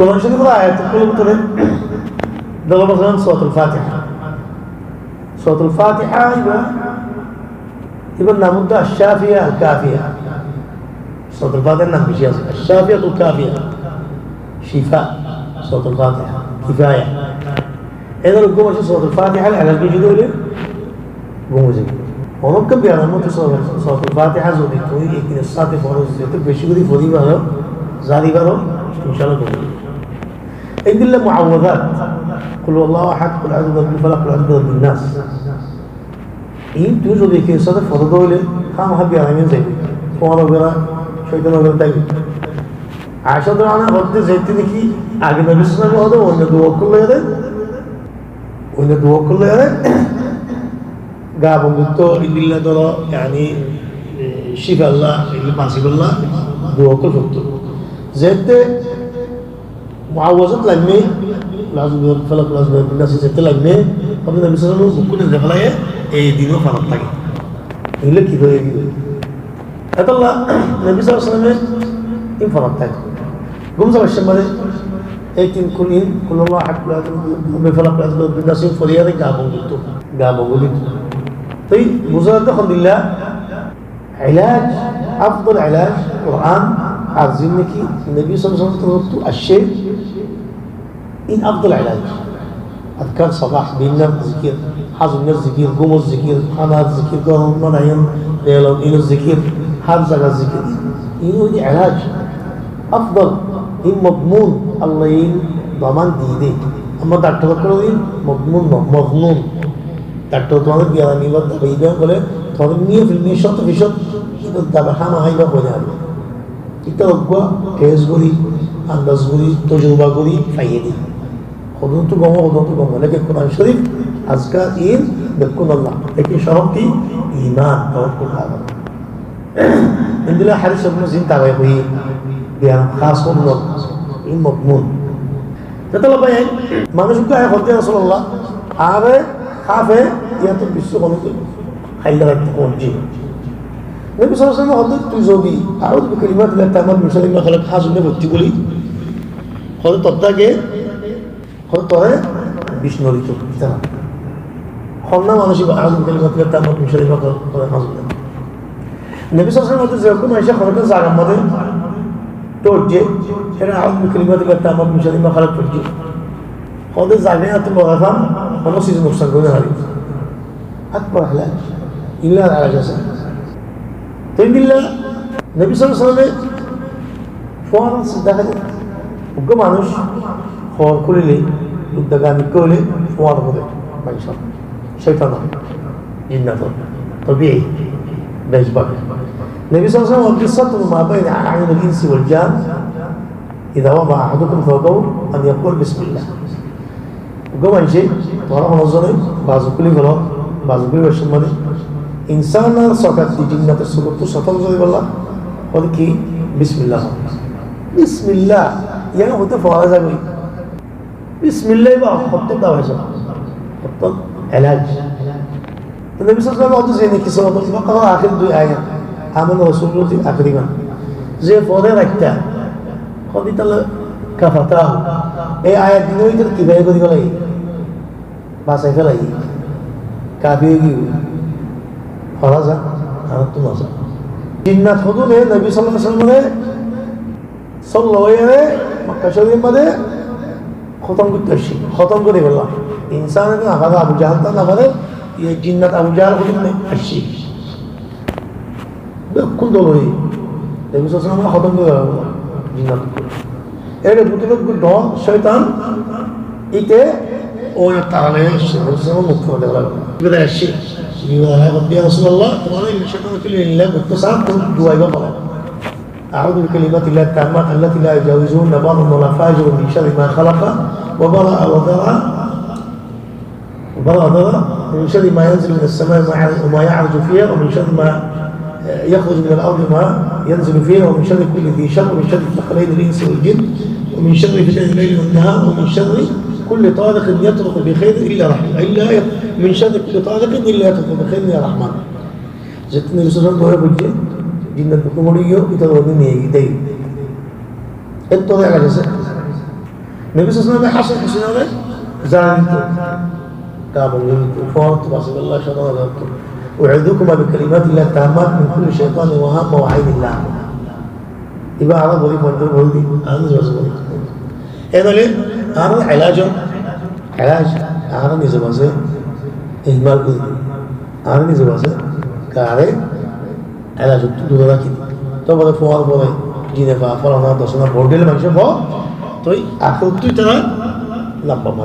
কোরআন শরীফের আয়াতগুলোর ভিতরে দেখো مثلا সূরাতুল ফাতিহা। সূরাতুল ফাতিহা এবার নাম হচ্ছে আশ-শাফিয়া আল-কাফিয়া। সূরাতুল ফাতিহার নাম বেশি আছে, আশ-শাফিয়া আল-কাফিয়া, শিফা সূরাতুল ফাতিহা, কিফায়া। এদের হুকুম আছে সূরাতুল ফাতিহার আলাদা কিছু হলে ঘুম হয়ে যাবে। অনেককে বিয়ার মতো সূরাতুল ফাতিহা যদি তুমি একদিনের সাথে ফরজ যেতে বেশি করে ফরি ভালো জারি ভালো ইনশাআল্লাহ ঘুম হবে। এইগুলো মুআওয়াযাত, কুল আল্লাহু আহাদ, কুল আউযু বিরাব্বিল ফালাক, কুল আউযু বিরাব্বিন নাস। এই তুই যদি একদিনের সাথে ফরজ হইলে কাম হবে আরামে যাবে, তোমার বেলা শয়তান হবে তাই। আয়েশা রাদিয়াল্লাহু আনহা বলতে যেতে দেখি আগে নবী সাল্লাল্লাহু আলাইহি ওয়াসাল্লাম অন্য দোয়া করলে গা বন্ধুত্ব ইল্লা ধরো yani শিফাল্লাহ ইল্লা মাসিবুল্লাহ দোয়া করতে যেতে মুআওয়াযাত লাগবে লাজু ফলাক লাজু বিনাস যেতে লাগবে আপনি নবী সাল্লাল্লাহু আলাইহি ওয়াসাল্লাম কোন দেখালে এই দিনও ফারাক থাকে এগুলো কি হয়ে গেল আল্লাহ নবী সাল্লাল্লাহু আলাইহি ওয়াসাল্লামের তিন ফারাক থাকে ঘুম যাওয়ার সময় এই তিন কুলিন কুল্লাহ আহাদ বিফলাক লাজু বিনাস ফরিয়াদে গা বন্ধুত্ব طيب وزارة الحمد لله علاج أفضل علاج القرآن عارفين لك النبي صلى الله عليه وسلم الشيء إن أفضل علاج أذكار صباح بيننا ذكر حظ الناس ذكر قوم الذكر حماد ذكر قوم منعين ليلون إلى الذكر حرزق الذكر إنه دي علاج أفضل إن مضمون الله ين ضمان ديدي أما دكتور كلهم مضمون ডাক্তার তোমাদের জ্ঞান নিবার দাবিবা বলে তোমাদের নিয়ে ফিল্মি শত দাবা হামা হাইবা হয়ে যাবে এটা অজ্ঞা টেস করি আন্দাজ করি তজুবা করি পাইয়ে দিই হদন্ত গম লেখে কোরআন শরীফ আজকাল ঈদ দেখুন আল্লাহ একে সহটি ইমান তাওয়াক্কুল আল্লাহ ইনদিলা হাদিস ইবনে জিন তাওয়াই হই জ্ঞান খাস অন্য ইন মাদমুন তাহলে ভাই মানুষকে আয় হতে রাসূলুল্লাহ আরে খাফে ইয়াতো বিশ্ব কমিটি হাইলা রাখতে কোনজি নবী সাল্লাল্লাহু আলাইহি ওয়াসাল্লাম তুই যদি আউযু বিকালিমাতিল্লাহি তাআম্মাত মিন শাররি মা খালাক হাজুনে ভর্তি বলি হযরত তদ্দাকে হযরত তরে বিষ্ণুরিত তারা খন্না মানুষই আউযু বিকালিমাতিল্লাহি তাআম্মাত মিন শাররি মা খালাক হাজুনে নবী সাল্লাল্লাহু আলাইহি ওয়াসাল্লাম যখন আয়েশা খরকে জাগার মধ্যে তোরজে সেটা আউযু বিকালিমাতিল্লাহি তাআম্মাত মিন শাররি মা খালাক পড়জি হযরত জাগায়াত মুরাফাম কোনো চीज नुकसान করে হারি আকবার علاج ইল্লা আলাজ আছে তাই বিল্লাহ নবী সাল্লাল্লাহু আলাইহি ওয়াসাল্লাম ফরাস দেখা যায় উগ্র মানুষ ফর করিলে উদ্দাগামি করলে ফর হবে মানুষ শয়তান জিন্নাত طبيعي بيجبر النبي صلى الله عليه وسلم قصته ما بين اعين الانس والجان اذا وضع احدكم ثوبه ان يقول بسم الله وقوان شيء وراء نظري بعضكم يقولون بعضكم يقولون إنسان سقط في جنة السقوط سقط زي والله وذكي بسم الله يعني هو تفعل زي بسم الله بقى خطط ده وجه خطط علاج النبي صلى الله عليه وسلم زي نكسر الله فقط آخر دو آية آمن رسول الله آخرين زي فوضى ركتا خدي تلا كفتاه এই আয়াত দিনে ওই কিভাবে করি গলাই বাসায় ফেলাই কাবি কি ফরা যা আর তো না জিন্নাত হুদুনে নবী সাল্লাল্লাহু আলাইহি ওয়াসাল্লাম মক্কা শরীফের মধ্যে খতম করে বললাম ইনসানের আবার আবু জাহল তা না বলে এই জিন্নাত আবু জাহল হুদুনে আসি কোন দলই নবী সাল্লাল্লাহু আলাইহি ওয়াসাল্লাম খতম করে জিন্নাত এর বুতলক ডন শয়তান ইতে ওই তারালে মুসলমান মুক্ত হতে লাগলো বিদা আসি বিদা রব্বি রাসূলুল্লাহ তোমার এই শয়তান কে লিল্লাহ মুত্তাসাব দুয়াইবা বলা আউযু বিকালিমাতিল্লাহি তাআম্মাত আল্লাতী লা ইয়াজাউজুন নাবান ওয়া ফাজির মিন শাররি মা খালাকা ওয়া বারাআ ওয়া দারা من شر ما ينزل من السماء وما يعرج فيها ومن شر ما يخرج من الأرض ما ينزل فيها ومن شر كل ذي شر ومن شر الثقلين الإنس والجن ومن شر فتن الليل والنهار ومن شر كل طارق يطرق بخير إلا رحمة إلا من شر كل طارق إلا يطرق بخير يا رحمن جتني بسرعة دوره بجي جنة بكمريو إتدورني نيجي داي الطريقة على جسد নবী সাল্লাল্লাহু আলাইহি হাসান হুসাইন হলে জানিত কাবুল ফওয়াত রাসূলুল্লাহ সাল্লাল্লাহু আলাইহি ওয়াসাল্লাম উইদুকুমা বিকালিমাতিল্লাহি তাম্মাত মিন কুল্লি শাইতানিন ওয়া হাম্মা ওয়া আইনিল্লাহ ইবা আরা বলি মন্ত্র বলি আমি বলি এদলে আর ইলাজ আর নিজে বসে ইহমাল করি আর নিজে বসে কারে ইলাজ দূরে রাখি তো বলে ফওয়াত বলে জিনে বা ফলানা দশনা বর্ডেল মানুষ তো আখল তুই তারা লাভ পাবো